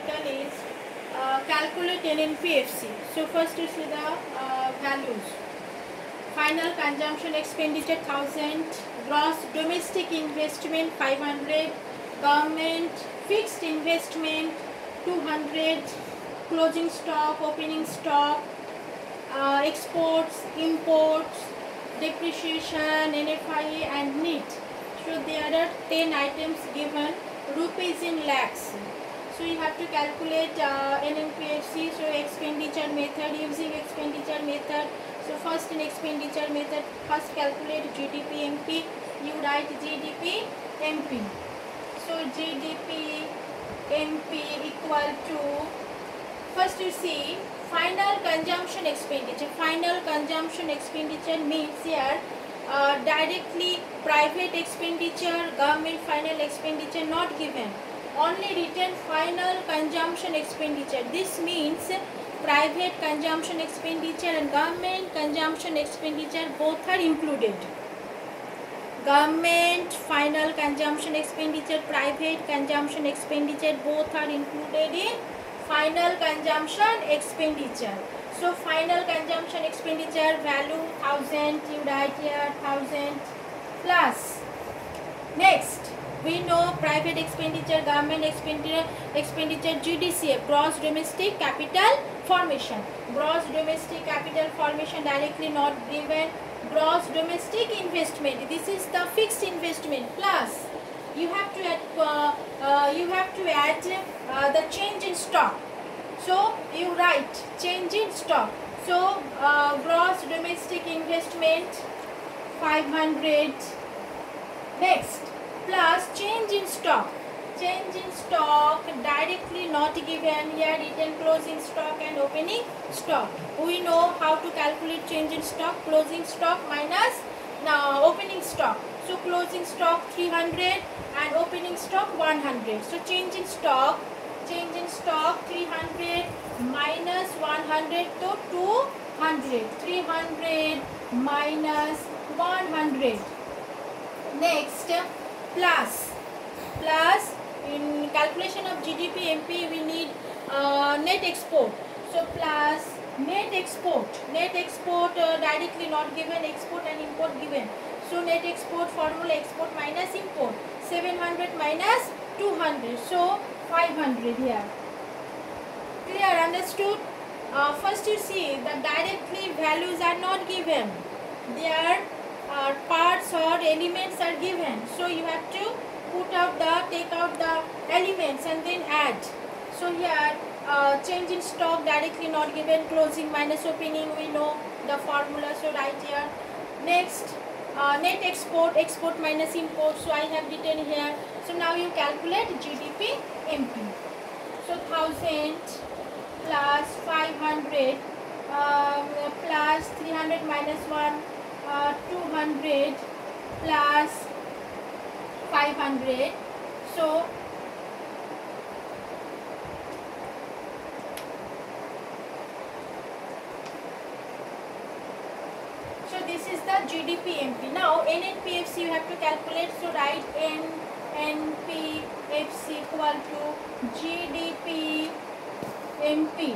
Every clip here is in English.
numerical is calculate NNPFC. So first you see the values. Final consumption expenditure 1000, gross domestic investment 500, government fixed investment 200, closing stock, opening stock, exports, imports, depreciation, NFIA and NEET. So there are 10 items given, rupees in lakhs. So you have to calculate NNPFC. So expenditure method, using expenditure method. So first in expenditure method, first calculate GDP MP. You write GDP MP. So GDP MP equal to, first you see final consumption expenditure. Final consumption expenditure means here directly private expenditure, government final expenditure not given. Only written final consumption expenditure. This means private consumption expenditure and government consumption expenditure both are included. Government final consumption expenditure, private consumption expenditure both are included in final consumption expenditure. So final consumption expenditure value 1000, you write here 1000 plus. Next, we know private expenditure, government expenditure GDCF, gross domestic capital formation. Gross domestic capital formation directly not given. Gross domestic investment, this is the fixed investment, plus you have to add the change in stock. So you write change in stock. So gross domestic investment 500. Next, plus change in stock. Change in stock directly not given here, written closing stock and opening stock. We know how to calculate change in stock. Closing stock minus opening stock. So closing stock 300 and opening stock 100. So change in stock 300 minus 100 to 200. 300 minus 100. Next, plus in calculation of GDP MP we need net export. So plus net export directly not given, export and import given. So net export formula, export minus import, 700 minus 200, so 500 here. Clear, understood? First you see the directly values are not given, their parts or elements are given. So you have to take out the elements and then add. So here change in stock directly not given, closing minus opening, we know the formula, so right here. Next, net export minus import, so I have written here. So now you calculate GDP MP. So 1000 plus 500 plus 300 minus 1 200 plus 500. So this is the GDP MP. Now NNPFC you have to calculate. So write NNPFC equal to GDP MP.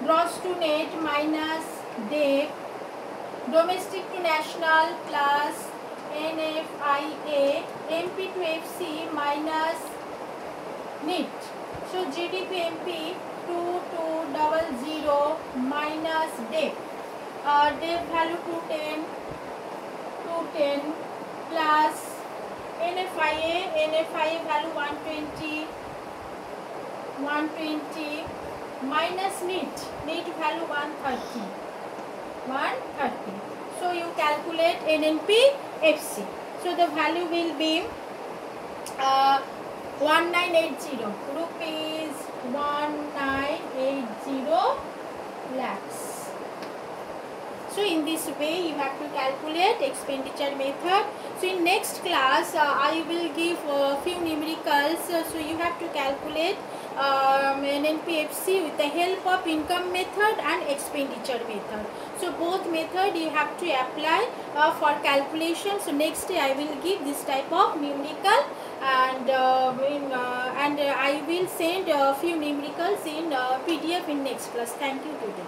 Gross to net minus debt, domestic to national plus NFIA, MP to FC minus NEET. So GDP MP 2200 minus debt. Debt value 210 plus NFIA value 120 minus NEET value 130. So you calculate NNPFC. So the value will be 1980 rupees, 1980 lakhs. So in this way you have to calculate expenditure method. So in next class I will give few numericals. So you have to calculate NNPFC with the help of income method and expenditure method. So both method you have to apply for calculation. So next day I will give this type of numerical, and I will send a few numericals in PDF in next class. Thank you today.